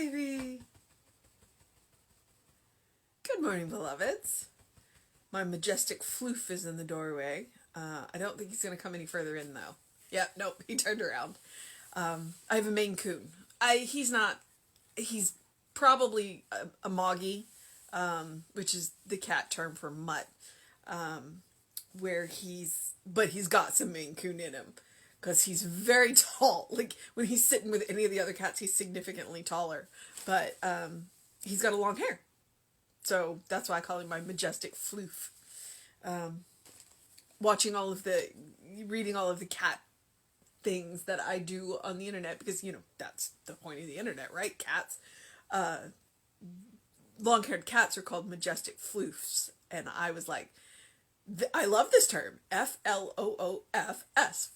baby. Good morning, beloveds. My majestic floof is in the doorway. I don't think he's going to come any further in, though. Yeah, nope, he turned around. I have a Maine Coon. He's probably a moggy, which is the cat term for mutt, but he's got some Maine Coon in him. Because he's very tall. Like, when he's sitting with any of the other cats, he's significantly taller. But he's got a long hair. So that's why I call him my majestic floof. Reading all of the cat things that I do on the internet. Because, that's the point of the internet, right? Cats. Long-haired cats are called majestic floofs. And I was like, I love this term. Floofs.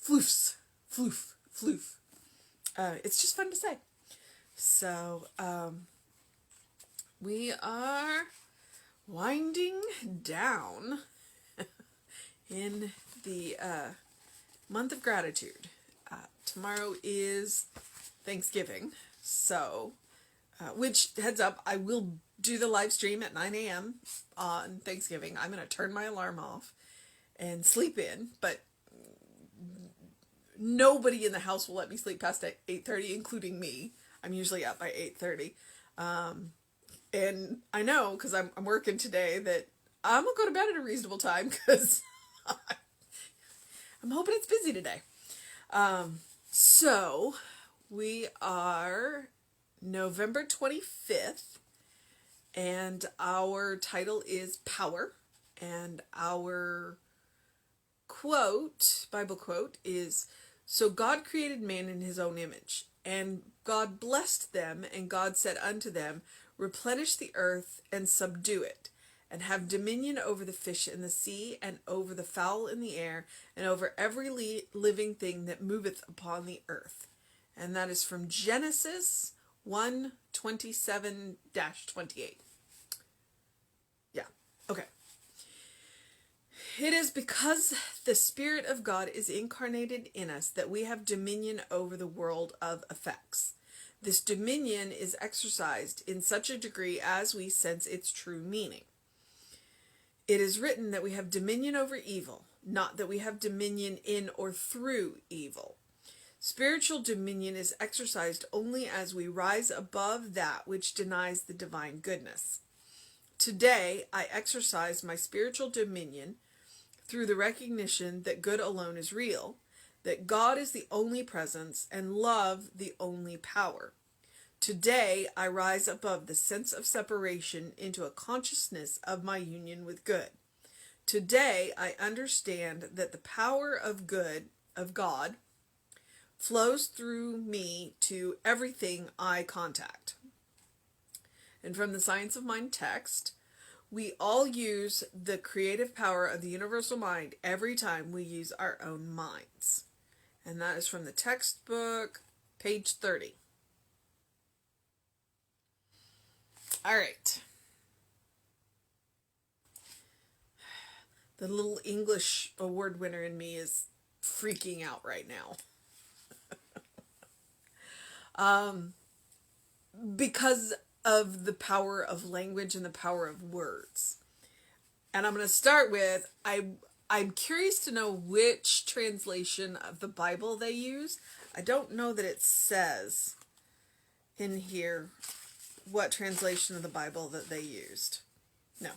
Floofs. Floof. Floof. It's just fun to say. So, we are winding down in the month of gratitude. Tomorrow is Thanksgiving. So, which, heads up, I will do the live stream at 9 a.m. on Thanksgiving. I'm going to turn my alarm off and sleep in, but nobody in the house will let me sleep past 8:30, including me. I'm usually up by 8:30. And I know, because I'm working today, that I'm going to go to bed at a reasonable time, because I'm hoping it's busy today. So, we are November 25th, and our title is Power, and our Bible quote is, "So God created man in his own image, and God blessed them, and God said unto them, replenish the earth and subdue it, and have dominion over the fish in the sea, and over the fowl in the air, and over every living thing that moveth upon the earth." And that is from Genesis 1:27-28. Yeah, okay. It is because the Spirit of God is incarnated in us that we have dominion over the world of effects. This dominion is exercised in such a degree as we sense its true meaning. It is written that we have dominion over evil, not that we have dominion in or through evil. Spiritual dominion is exercised only as we rise above that which denies the divine goodness. Today, I exercise my spiritual dominion through the recognition that good alone is real, that God is the only presence, and love the only power. Today, I rise above the sense of separation into a consciousness of my union with good. Today, I understand that the power of good, of God, flows through me to everything I contact. And from the Science of Mind text, we all use the creative power of the universal mind every time we use our own minds. And that is from the textbook, page 30. All right. The little English award winner in me is freaking out right now. Because of the power of language and the power of words. And I'm going to start with, I'm curious to know which translation of the Bible they use. I don't know that it says in here what translation of the Bible that they used. No,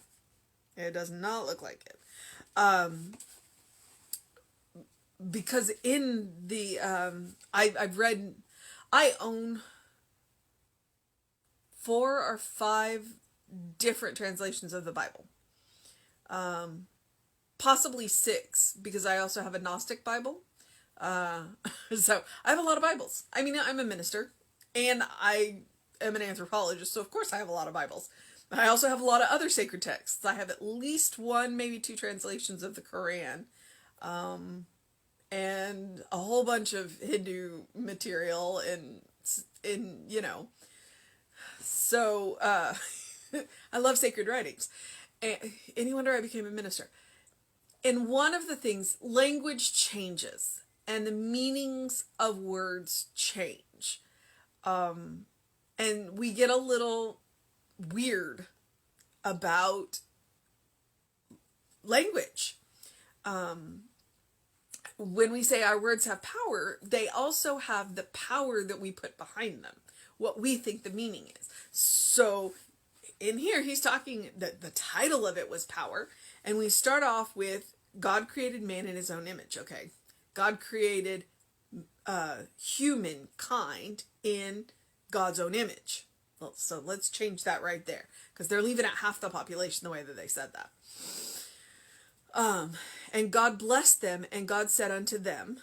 it does not look like it. Because in the, I own 4 or 5 different translations of the Bible. Possibly 6, because I also have a Gnostic Bible. So I have a lot of Bibles. I mean, I'm a minister, and I am an anthropologist, so of course I have a lot of Bibles. I also have a lot of other sacred texts. I have at least 1, maybe 2 translations of the Quran, and a whole bunch of Hindu material, and so I love sacred writings. And you wonder I became a minister. And one of the things, language changes, and the meanings of words change. And we get a little weird about language. When we say our words have power, they also have the power that we put behind them, what we think the meaning is. So in here, he's talking that the title of it was power. And we start off with God created man in his own image. Okay. God created humankind in God's own image. Well, so let's change that right there, because they're leaving out half the population the way that they said that. And God blessed them, and God said unto them,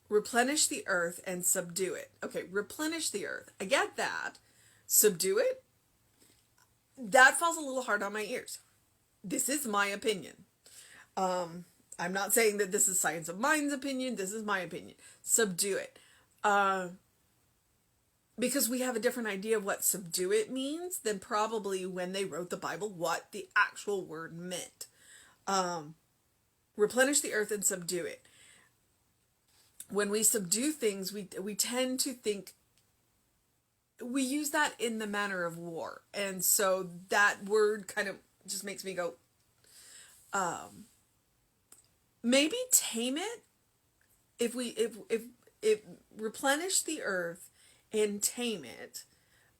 replenish the earth and subdue it. Okay, replenish the earth. I get that. Subdue it? That falls a little hard on my ears. This is my opinion. I'm not saying that this is Science of Mind's opinion. This is my opinion. Subdue it. Because we have a different idea of what subdue it means than probably when they wrote the Bible, what the actual word meant. Replenish the earth and subdue it. When we subdue things, we tend to think, we use that in the manner of war. And so that word kind of just makes me go, maybe tame it. If replenish the earth and tame it.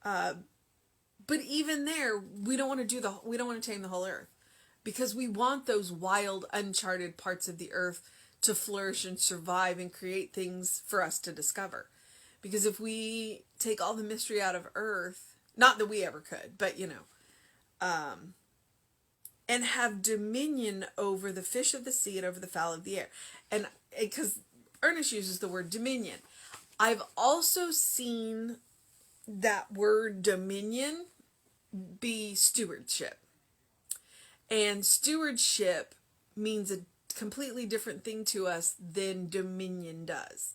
But even there, we don't want to tame the whole earth, because we want those wild, uncharted parts of the earth to flourish and survive and create things for us to discover. Because if we take all the mystery out of earth, not that we ever could, but and have dominion over the fish of the sea and over the fowl of the air. And because Ernest uses the word dominion, I've also seen that word dominion be stewardship. And stewardship means a completely different thing to us than dominion does.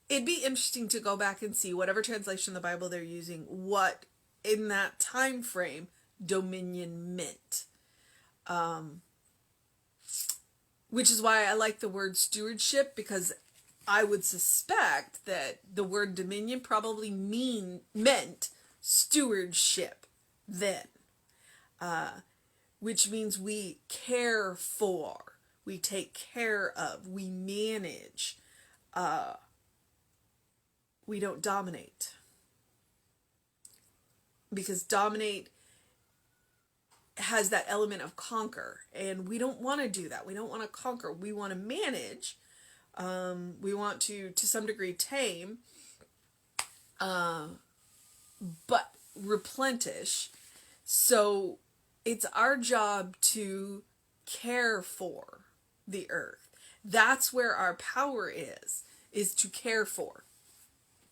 It'd be interesting to go back and see whatever translation of the Bible they're using, what in that time frame dominion meant. Which is why I like the word stewardship, because I would suspect that the word dominion probably meant stewardship then. Which means we care for, we take care of, we manage, we don't dominate. Because dominate has that element of conquer, and we don't want to do that. We don't want to conquer. We want to manage. We want to some degree, tame, but replenish. So it's our job to care for the earth. That's where our power is to care for.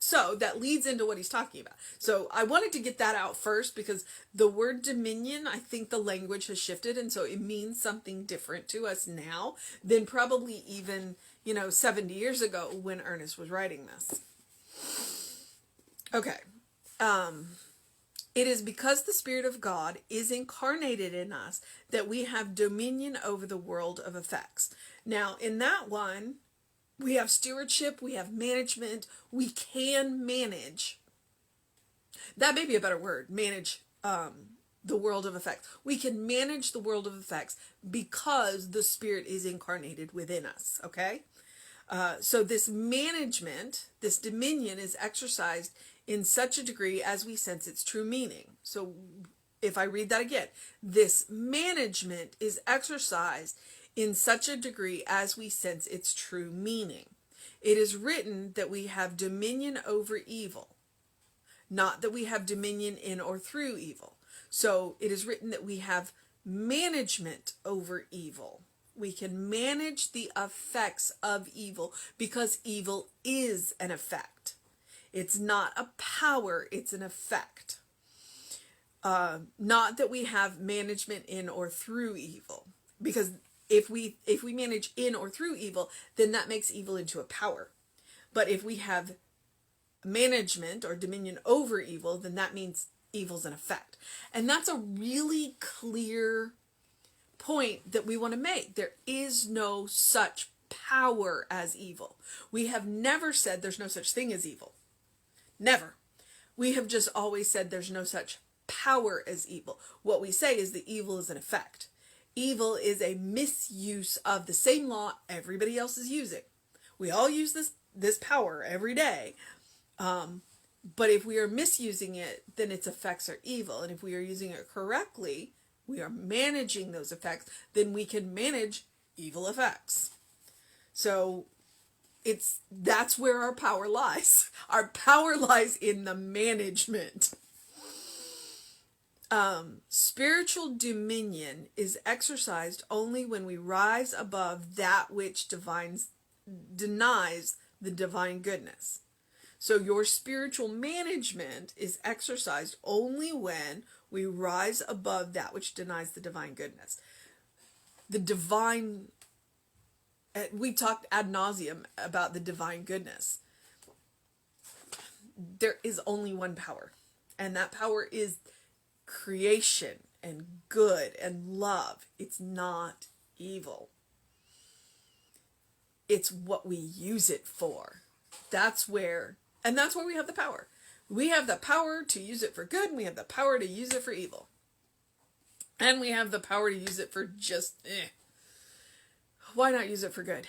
So that leads into what he's talking about. So I wanted to get that out first, because the word dominion, I think the language has shifted, and so it means something different to us now than probably even, 70 years ago when Ernest was writing this. Okay. It is because the Spirit of God is incarnated in us that we have dominion over the world of effects. Now, in that one, we have stewardship, we have management, we can manage. That may be a better word, manage the world of effects. We can manage the world of effects because the Spirit is incarnated within us, okay? So this management, this dominion is exercised in such a degree as we sense its true meaning. So if I read that again, this management is exercised in such a degree as we sense its true meaning. It is written that we have dominion over evil, not that we have dominion in or through evil. So it is written that we have management over evil. We can manage the effects of evil because evil is an effect. It's not a power, it's an effect. Not that we have management in or through evil, because if we manage in or through evil, then that makes evil into a power. But if we have management or dominion over evil, then that means evil's an effect. And that's a really clear point that we want to make. There is no such power as evil. We have never said there's no such thing as evil. Never. We have just always said there's no such power as evil. What we say is the evil is an effect. Evil is a misuse of the same law everybody else is using. We all use this power every day. But if we are misusing it, then its effects are evil. And if we are using it correctly, we are managing those effects, then we can manage evil effects. So that's where our power lies. Our power lies in the management. Spiritual dominion is exercised only when we rise above that which denies the divine goodness. So your spiritual management is exercised only when we rise above that which denies the divine goodness. The divine, we talked ad nauseum about the divine goodness. There is only one power, and that power is creation and good and love. It's not evil. It's what we use it for. That's where we have the power. We have the power to use it for good, and we have the power to use it for evil. And we have the power to use it for just, Why not use it for good?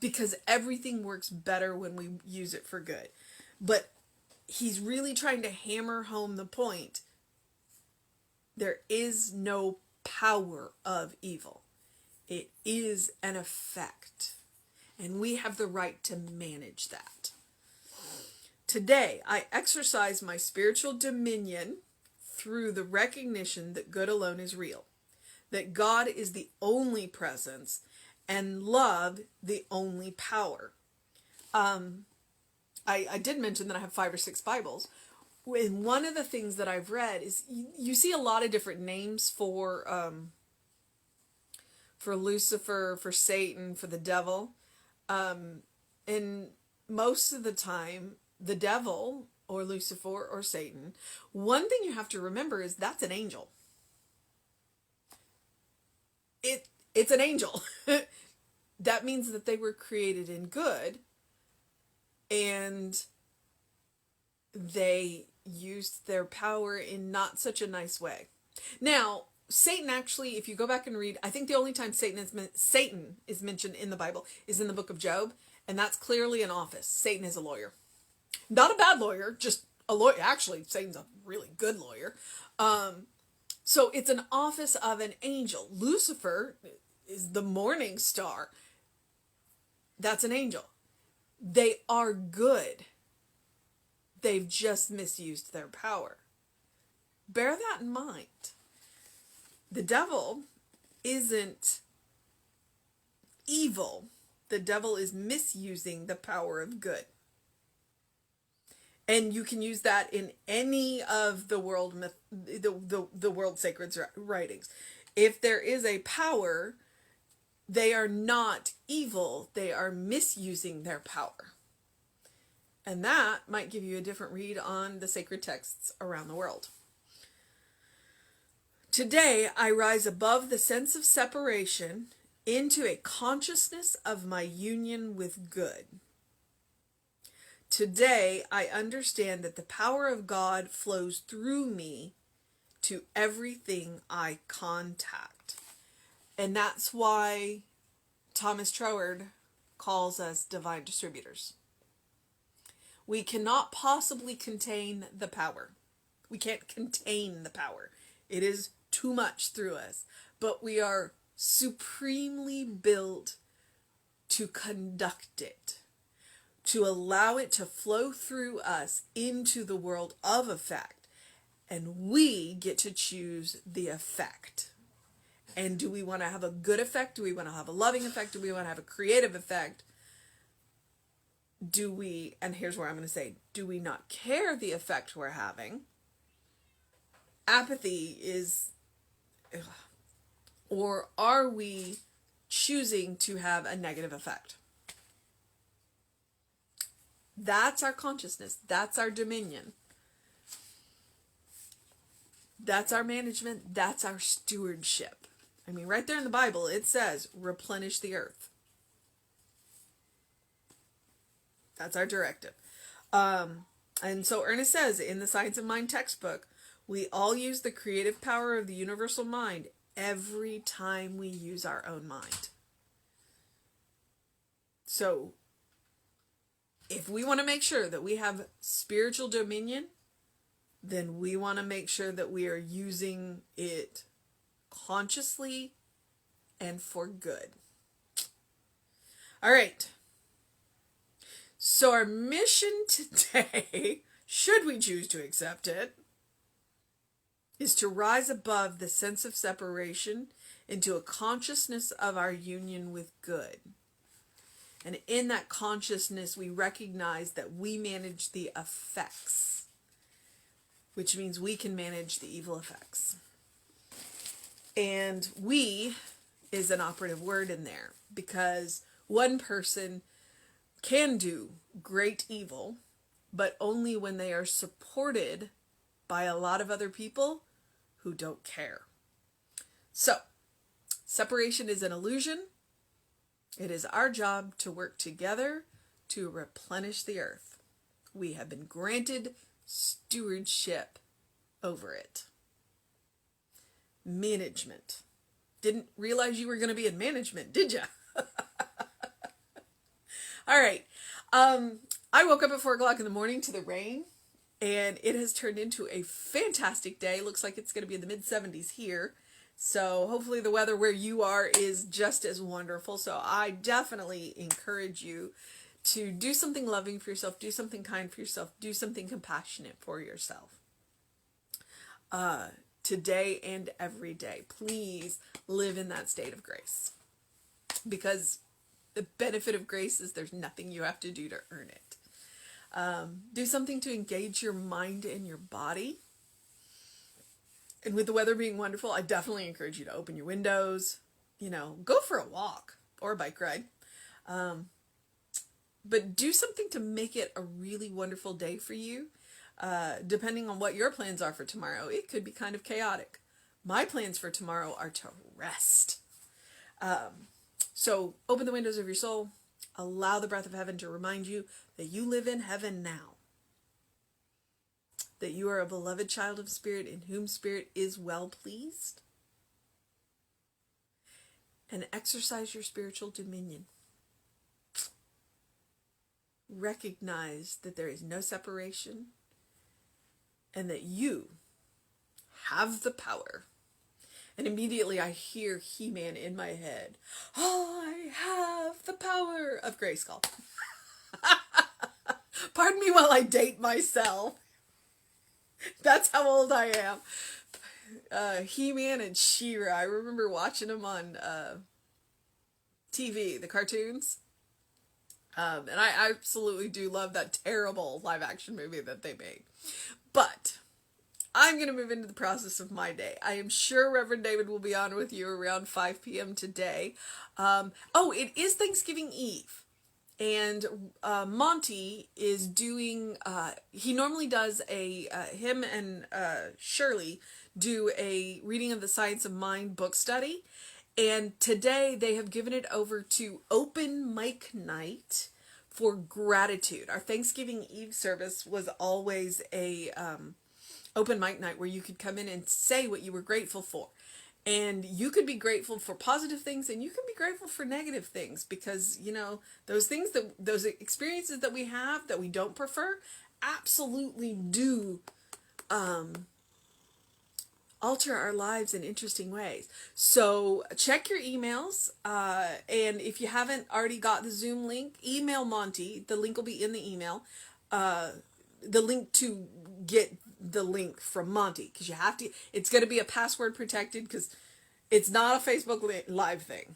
Because everything works better when we use it for good. But he's really trying to hammer home the point. There is no power of evil. It is an effect. And we have the right to manage that. Today, I exercise my spiritual dominion through the recognition that good alone is real, that God is the only presence, and love the only power. I did mention that I have 5 or 6 Bibles. And one of the things that I've read is you see a lot of different names for Lucifer, for Satan, for the devil. And most of the time, the devil or Lucifer or Satan, one thing you have to remember is that's an angel. It's an angel. That means that they were created in good, and they used their power in not such a nice way. Now, Satan actually, if you go back and read, I think the only time Satan is mentioned in the Bible is in the book of Job, and that's clearly an office. Satan is a lawyer. Not a bad lawyer, just a lawyer. Actually, Satan's a really good lawyer. So it's an office of an angel. Lucifer is the morning star. That's an angel. They are good. They've just misused their power. Bear that in mind. The devil isn't evil. The devil is misusing the power of good. And you can use that in any of the world sacred writings. If there is a power, they are not evil. They are misusing their power. And that might give you a different read on the sacred texts around the world. Today, I rise above the sense of separation into a consciousness of my union with good. Today, I understand that the power of God flows through me to everything I contact. And that's why Thomas Troward calls us divine distributors. We cannot possibly contain the power. We can't contain the power. It is too much through us. But we are supremely built to conduct it, to allow it to flow through us into the world of effect. And we get to choose the effect. And do we want to have a good effect? Do we want to have a loving effect? Do we want to have a creative effect? Do we, and here's where I'm going to say, do we not care the effect we're having? Apathy is, or are we choosing to have a negative effect? That's our consciousness. That's our dominion. That's our management. That's our stewardship. I mean, right there in the Bible, it says, replenish the earth. That's our directive. And so Ernest says in the Science of Mind textbook, we all use the creative power of the universal mind every time we use our own mind. So if we want to make sure that we have spiritual dominion, then we want to make sure that we are using it consciously and for good. All right. So our mission today, should we choose to accept it, is to rise above the sense of separation into a consciousness of our union with good. And in that consciousness, we recognize that we manage the effects, which means we can manage the evil effects. And we is an operative word in there, because one person can do great evil, but only when they are supported by a lot of other people who don't care. So, separation is an illusion. It is our job to work together to replenish the earth. We have been granted stewardship over it. Management. Didn't realize you were going to be in management, did you? All right. I woke up at 4 o'clock in the morning to the rain, and it has turned into a fantastic day. Looks like it's going to be in the mid-70s here. So hopefully the weather where you are is just as wonderful. So I definitely encourage you to do something loving for yourself, do something kind for yourself, do something compassionate for yourself. Today and every day, please live in that state of grace. Because the benefit of grace is there's nothing you have to do to earn it. Do something to engage your mind and your body. And with the weather being wonderful, I definitely encourage you to open your windows, go for a walk or a bike ride. But do something to make it a really wonderful day for you. Depending on what your plans are for tomorrow, it could be kind of chaotic. My plans for tomorrow are to rest. So open the windows of your soul. Allow the breath of heaven to remind you that you live in heaven now. That you are a beloved child of Spirit in whom Spirit is well pleased. And exercise your spiritual dominion. Recognize that there is no separation and that you have the power. And immediately I hear He-Man in my head. I have the power of Grayskull. Pardon me while I date myself. That's how old I am. He-Man and She-Ra. I remember watching them on TV, the cartoons. And I absolutely do love that terrible live action movie that they made. But I'm going to move into the process of my day. I am sure Reverend David will be on with you around 5 p.m. today. It is Thanksgiving Eve. And Monty is doing, he normally does him and Shirley do a reading of the Science of Mind book study. And today they have given it over to open mic night for gratitude. Our Thanksgiving Eve service was always a open mic night where you could come in and say what you were grateful for. And you could be grateful for positive things and you could be grateful for negative things because, those experiences that we have that we don't prefer absolutely do alter our lives in interesting ways. So check your emails. And if you haven't already got the Zoom link, email Monty. The link will be in the email. The link to get the link from Monty, because you have to, it's going to be a password protected because it's not a Facebook live thing.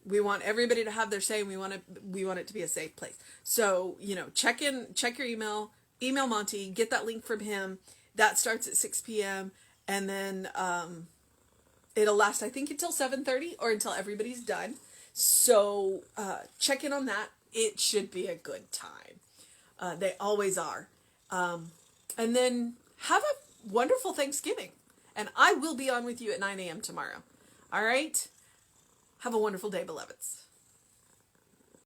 We want everybody to have their say, and we want it to be a safe place. So, check your email Monty, get that link from him. That starts at 6 p.m. and then it'll last, I think, until 7:30 or until everybody's done. So check in on that. It should be a good time. They always are. And then have a wonderful Thanksgiving. And I will be on with you at 9 a.m. tomorrow. All right? Have a wonderful day, beloveds.